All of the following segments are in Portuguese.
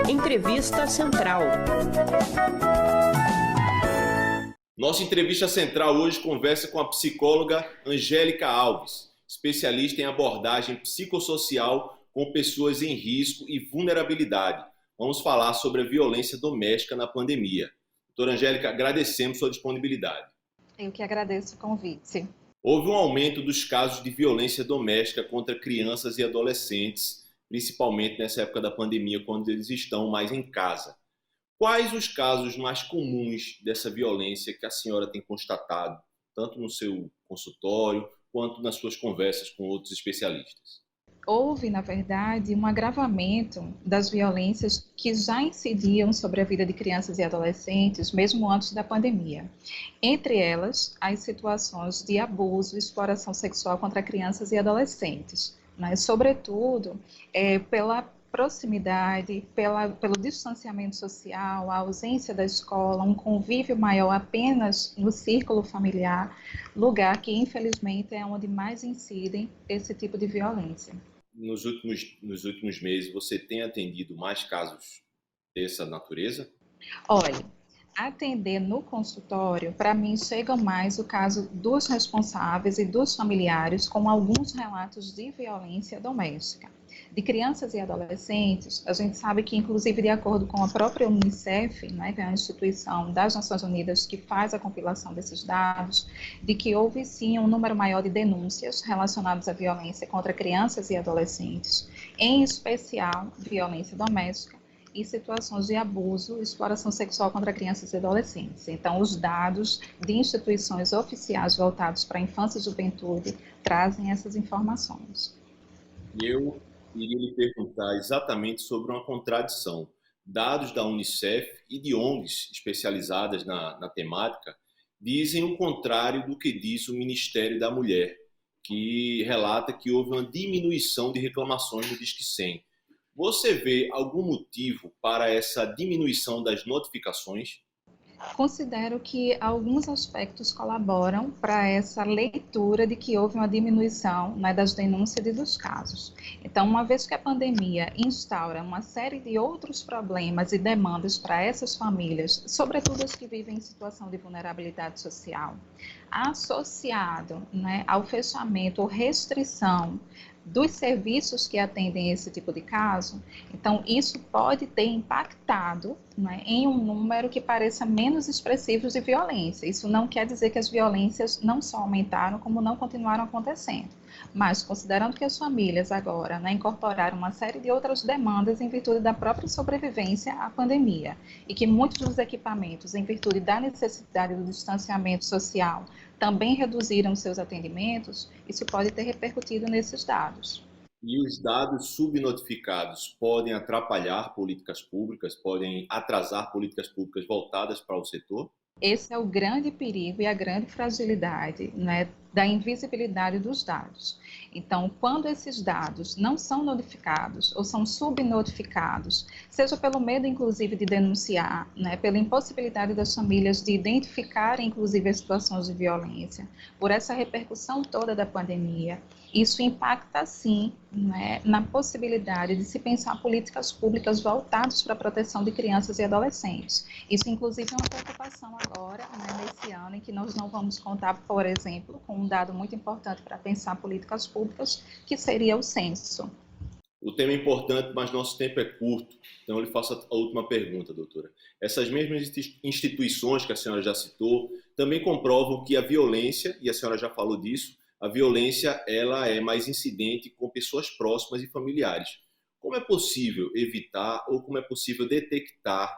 Entrevista Central. Nossa entrevista central hoje conversa com a psicóloga Angélica Alves, especialista em abordagem psicossocial com pessoas em risco e vulnerabilidade. Vamos falar sobre a violência doméstica na pandemia. Doutora Angélica, agradecemos sua disponibilidade. Eu que agradeço o convite. Houve um aumento dos casos de violência doméstica contra crianças e adolescentes, principalmente nessa época da pandemia, quando eles estão mais em casa. Quais os casos mais comuns dessa violência que a senhora tem constatado, tanto no seu consultório, quanto nas suas conversas com outros especialistas? Houve, na verdade, um agravamento das violências que já incidiam sobre a vida de crianças e adolescentes, mesmo antes da pandemia. Entre elas, as situações de abuso e exploração sexual contra crianças e adolescentes, mas, sobretudo, pela proximidade, pelo distanciamento social, a ausência da escola, um convívio maior apenas no círculo familiar, lugar que, infelizmente, é onde mais incidem esse tipo de violência. Nos últimos meses, você tem atendido mais casos dessa natureza? Olha, atender no consultório, para mim, chega mais o caso dos responsáveis e dos familiares com alguns relatos de violência doméstica. De crianças e adolescentes, a gente sabe que, inclusive, de acordo com a própria Unicef, né, que é a instituição das Nações Unidas que faz a compilação desses dados, de que houve sim um número maior de denúncias relacionadas à violência contra crianças e adolescentes, em especial violência doméstica e situações de abuso e exploração sexual contra crianças e adolescentes. Então, os dados de instituições oficiais voltados para a infância e juventude trazem essas informações. Eu iria lhe perguntar exatamente sobre uma contradição. Dados da Unicef e de ONGs especializadas na temática dizem o contrário do que diz o Ministério da Mulher, que relata que houve uma diminuição de reclamações no Disque 100. Você vê algum motivo para essa diminuição das notificações? Considero que alguns aspectos colaboram para essa leitura de que houve uma diminuição, né, das denúncias e dos casos. Então, uma vez que a pandemia instaura uma série de outros problemas e demandas para essas famílias, sobretudo as que vivem em situação de vulnerabilidade social, associado, né, ao fechamento ou restrição dos serviços que atendem esse tipo de caso, então isso pode ter impactado, né, em um número que pareça menos expressivo de violência. Isso não quer dizer que as violências não só aumentaram, como não continuaram acontecendo. Mas, considerando que as famílias agora, né, incorporaram uma série de outras demandas em virtude da própria sobrevivência à pandemia, e que muitos dos equipamentos, em virtude da necessidade do distanciamento social, também reduziram seus atendimentos, isso pode ter repercutido nesses dados. E os dados subnotificados podem atrapalhar políticas públicas, podem atrasar políticas públicas voltadas para o setor? Esse é o grande perigo e a grande fragilidade, né, da invisibilidade dos dados. Então, quando esses dados não são notificados ou são subnotificados, seja pelo medo, inclusive, de denunciar, né, pela impossibilidade das famílias de identificarem, inclusive, as situações de violência, por essa repercussão toda da pandemia, isso impacta, sim, né, na possibilidade de se pensar políticas públicas voltadas para a proteção de crianças e adolescentes. Isso, inclusive, é uma preocupação agora, né, nesse ano, em que nós não vamos contar, por exemplo, com um dado muito importante para pensar políticas públicas, que seria o censo. O tema é importante, mas nosso tempo é curto, então eu lhe faço a última pergunta, doutora. Essas mesmas instituições que a senhora já citou também comprovam que a violência, e a senhora já falou disso, a violência ela é mais incidente com pessoas próximas e familiares. Como é possível evitar ou como é possível detectar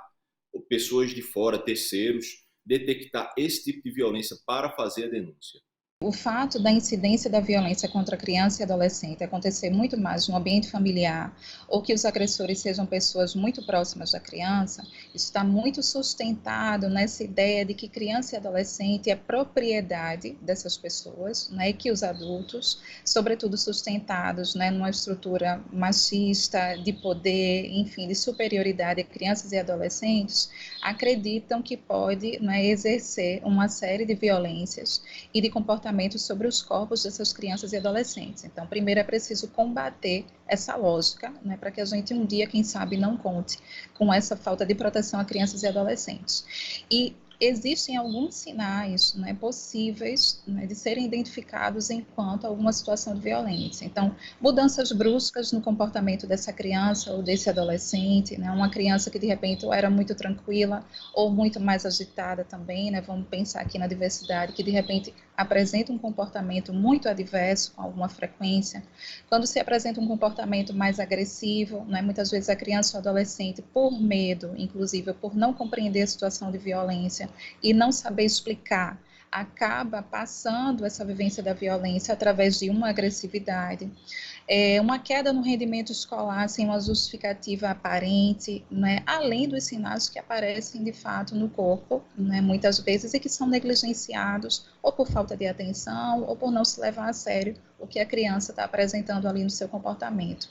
pessoas de fora, terceiros, detectar esse tipo de violência para fazer a denúncia? O fato da incidência da violência contra criança e adolescente acontecer muito mais no ambiente familiar, ou que os agressores sejam pessoas muito próximas da criança, isso está muito sustentado nessa ideia de que criança e adolescente é propriedade dessas pessoas, né, e que os adultos, sobretudo sustentados, né, numa estrutura machista, de poder, enfim, de superioridade a crianças e adolescentes, acreditam que pode, né, exercer uma série de violências e de comportamentos comportamento sobre os corpos dessas crianças e adolescentes. Então, primeiro é preciso combater essa lógica, né, para que a gente um dia, quem sabe, não conte com essa falta de proteção a crianças e adolescentes. E existem alguns sinais, né, possíveis, né, de serem identificados enquanto alguma situação de violência. Então, mudanças bruscas no comportamento dessa criança ou desse adolescente, né, uma criança que de repente ou era muito tranquila ou muito mais agitada também, né, vamos pensar aqui na diversidade, que de repente apresenta um comportamento muito adverso com alguma frequência. Quando se apresenta um comportamento mais agressivo, né, muitas vezes a criança ou adolescente, por medo, inclusive por não compreender a situação de violência e não saber explicar, acaba passando essa vivência da violência através de uma agressividade, uma queda no rendimento escolar sem uma justificativa aparente, né, além dos sinais que aparecem de fato no corpo, né, muitas vezes, e que são negligenciados ou por falta de atenção ou por não se levar a sério o que a criança está apresentando ali no seu comportamento.